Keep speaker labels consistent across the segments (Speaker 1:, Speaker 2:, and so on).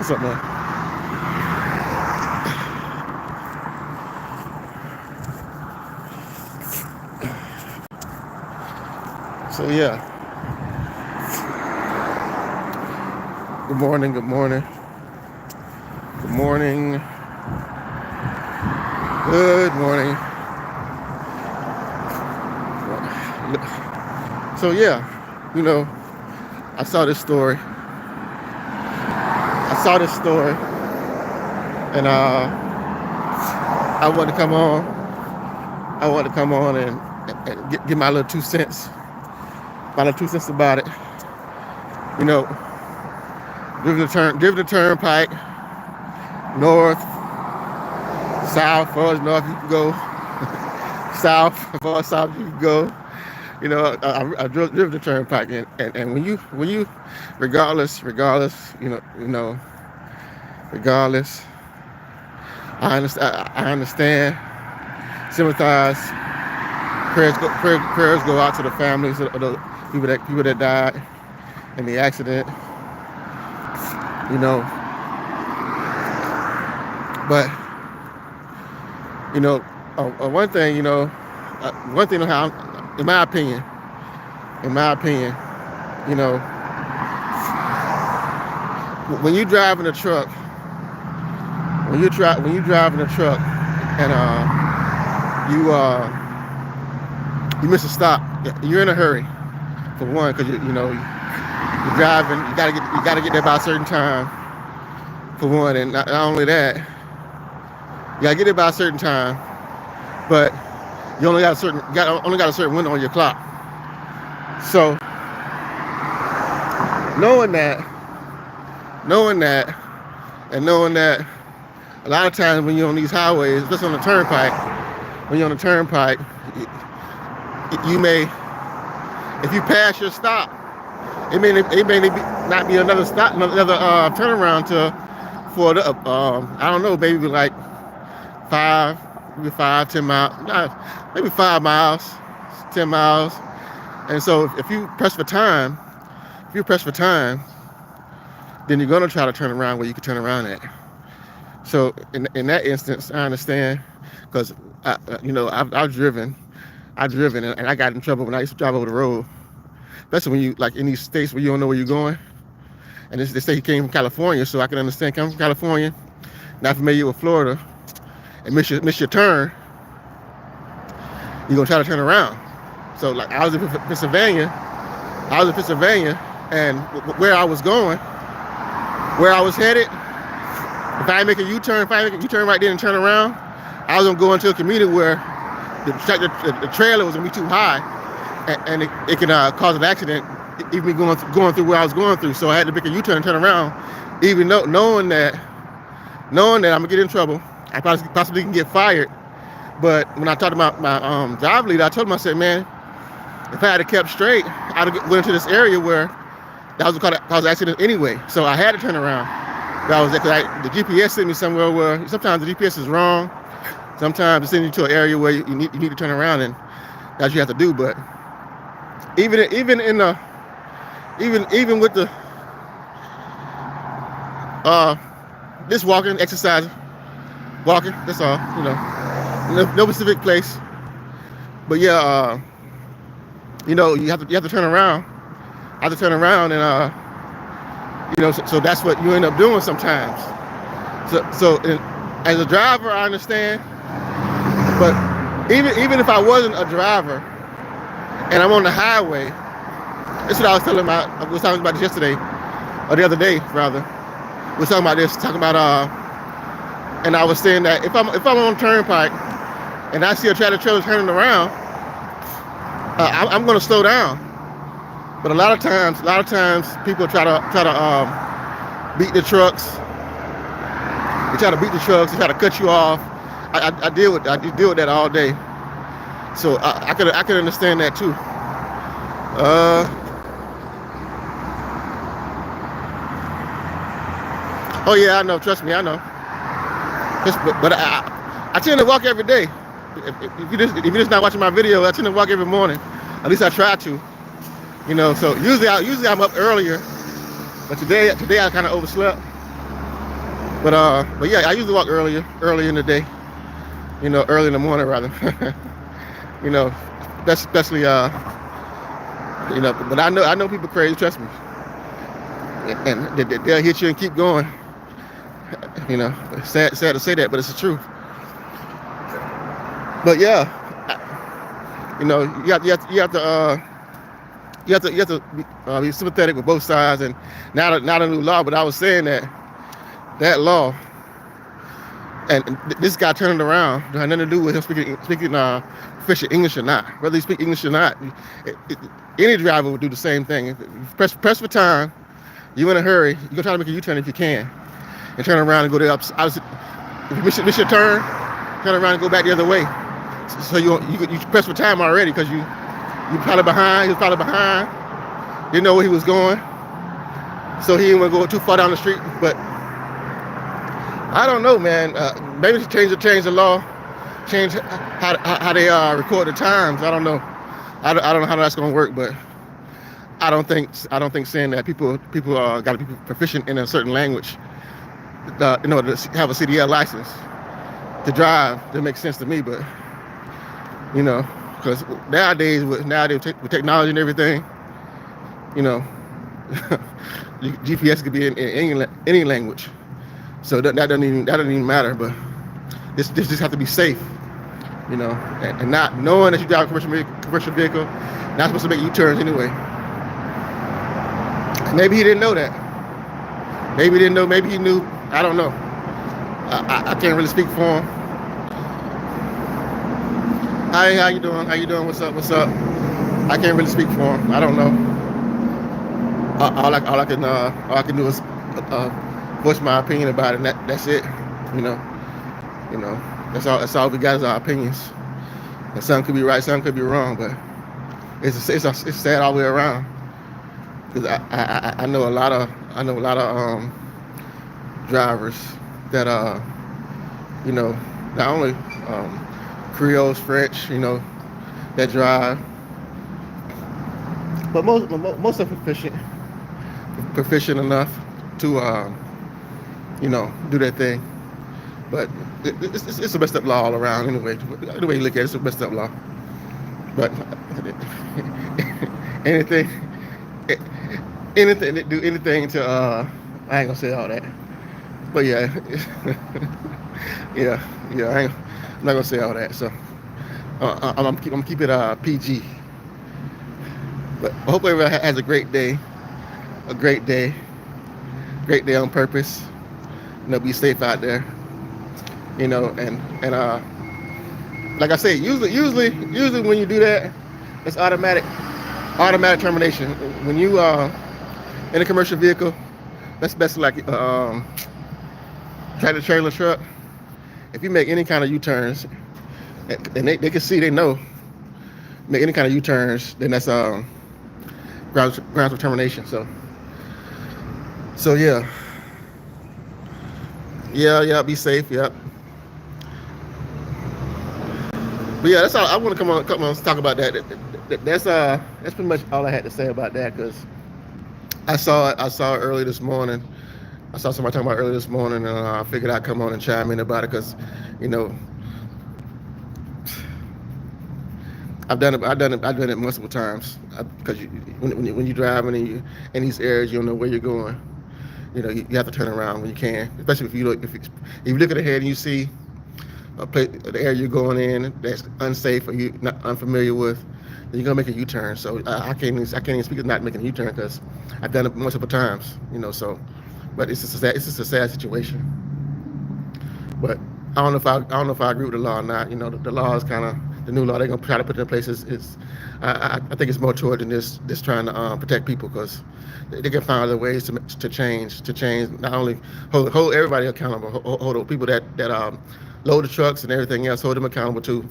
Speaker 1: What's up, man? So yeah, good morning, good morning, good morning, good morning. So yeah, I saw this story. And I wanted to come on. And give my little 2 cents. My little 2 cents about it. You know, driven the turnpike, north, south, far as north you can go, south, far as south you can go. I drove the turnpike, and when you, regardless, regardless, I understand, sympathize. Prayers go out to the families of the people that died in the accident. But one thing how, in my opinion, when you drive in a truck, and you miss a stop, you're in a hurry. For one, because you're driving, you gotta get there by a certain time. For one, and not only that, you gotta get there by a certain time, but you only got a certain window on your clock. So knowing that, a lot of times when you're on these highways, especially on the turnpike, you may, if you pass your stop, it may not be another stop, another turnaround for the I don't know, maybe like 10 miles, maybe 5 miles, 10 miles. And so if you press for time, then you're gonna try to turn around where you can turn around at. So in that instance, I understand, because I've driven and I got in trouble when I used to drive over the road, especially when you, like, in these states where you don't know where you're going. And they say he came from California, so I can understand coming from California, not familiar with Florida, and miss your turn, you're gonna try to turn around. So like I was in Pennsylvania, and where I was going, where I was headed, if I make a U-turn right there and turn around, I was gonna go into a community where the trailer was gonna be too high, and it can cause an accident, even me going through where I was going through. So I had to make a U-turn and turn around, even knowing that I'm gonna get in trouble. I possibly can get fired. But when I talked to my driver leader, I told him, I said, man, if I had kept straight, I'd have went into this area where that was gonna cause an accident anyway. So I had to turn around. The GPS sent me somewhere where sometimes the GPS is wrong. Sometimes it sends you to an area where you need to turn around, and that's what you have to do. But even with the this exercise, that's all, no specific place. But yeah, you have to turn around. I have to turn around, and so that's what you end up doing sometimes. So as a driver, I understand. But even if I wasn't a driver and I'm on the highway, that's what I was talking about this yesterday, or the other day rather. We were talking about and I was saying that if I'm on turnpike and I see a tractor trailer turning around, I'm going to slow down. But a lot of times people try to beat the trucks. They try to cut you off. I deal with that all day. So I could understand that too. Oh yeah, I know. Trust me, I know. But I tend to walk every day. If you're just not watching my video, I tend to walk every morning. At least I try to. So usually I'm up earlier, but today I kind of overslept. But yeah, I usually walk early in the day. Early in the morning rather. you know, especially But I know people crazy. Trust me, and they'll hit you and keep going. Sad to say that, but it's the truth. But yeah, you have to be sympathetic with both sides, and not a new law. But I was saying that law and this guy turning around had nothing to do with him speaking proficient English or not. Whether he speak English or not, any driver would do the same thing. If you press for time, you in a hurry, you're gonna try to make a U-turn if you can, and turn around and go the opposite. If you miss your turn, turn around and go back the other way. So you press for time already because you probably behind. He was probably behind. Didn't know where he was going, so he didn't want to go too far down the street. But I don't know, man. Maybe change the law, change how they record the times. I don't know. I don't know how that's gonna work, but I don't think saying that people got to be proficient in a certain language in order to have a CDL license to drive. That makes sense to me, but because nowadays with technology and everything, GPS could be in any language, so that doesn't even matter. But this just have to be safe, and not knowing that you drive a commercial vehicle, not supposed to make U-turns anyway. Maybe he didn't know that. Maybe he didn't know. Maybe he knew. I don't know. I can't really speak for him. Hi, how you doing? How you doing? What's up? I can't really speak for him. I don't know. All I can do is voice my opinion about it. And that's it. That's all we got is our opinions. And some could be right, some could be wrong, but it's sad all the way around. Because I know a lot of drivers that not only Creoles, French, that drive, but most are proficient enough to do that thing. But it's a messed up law all around anyway. The way you look at it, it's a messed up law. But anything do anything to I ain't gonna say all that. But yeah, I'm not gonna say all that. So I'm keep it PG. But I hope everybody has a great day on purpose. Be safe out there. And like I say, usually when you do that, it's automatic termination. When you in a commercial vehicle, that's like tractor trailer truck. If you make any kind of U-turns, and they can see, they know, make any kind of U-turns, then that's grounds for termination. So yeah, be safe. Yep. But yeah, that's all. I want to come on and talk about that. That's pretty much all I had to say about that, because I saw it early this morning. I saw somebody talking about it early this morning, and I figured I'd come on and chime in about it, because I've done it multiple times. Because when you're driving in these areas, you don't know where you're going. You have to turn around when you can, especially if you look at ahead and you see the area you're going in that's unsafe or you're not unfamiliar with, then you're gonna make a U-turn. So I can't even speak of not making a U-turn, because I've done it multiple times. So, but it's just a sad situation. But I don't know if I agree with the law or not. The law is kind of the new law they're gonna try to put in place is I think it's more toward than this trying to protect people, because they can find other ways to change not only hold everybody accountable, hold the people that load the trucks and everything else, hold them accountable too.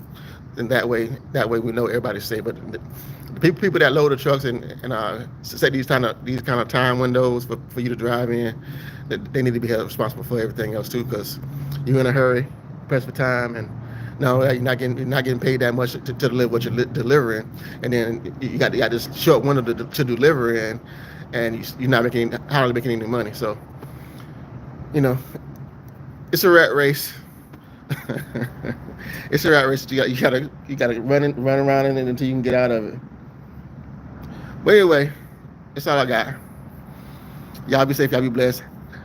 Speaker 1: And that way we know everybody's safe. But the people that load the trucks and set these kind of time windows for you to drive in, they need to be held responsible for everything else too, because you're in a hurry, press for time, and no, you're not getting paid that much to deliver what you're delivering, and then you got this short window to deliver in, and you're not hardly making any money. So, It's a rat race. It's a rat race. You gotta run around in it until you can get out of it. But anyway, that's all I got. Y'all be safe. Y'all be blessed.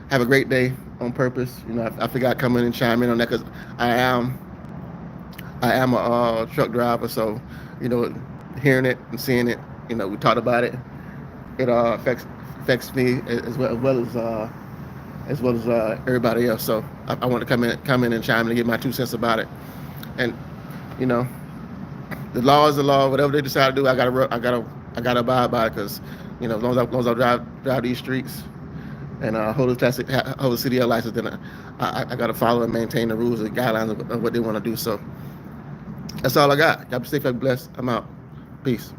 Speaker 1: Have a great day on purpose. You know, I forgot to come in and chime in on that because I am a truck driver. So, you know, hearing it and seeing it, you know, we talked about it. It affects me as well as everybody else. So I want to come in and chime in and give my 2 cents about it. And you know, the law is the law. Whatever they decide to do, I gotta abide by it because you know, as long as I drive these streets and hold a CDL license, then I gotta follow and maintain the rules and guidelines of what they want to do. So that's all I got. Y'all be safe, y'all be blessed. I'm out. Peace.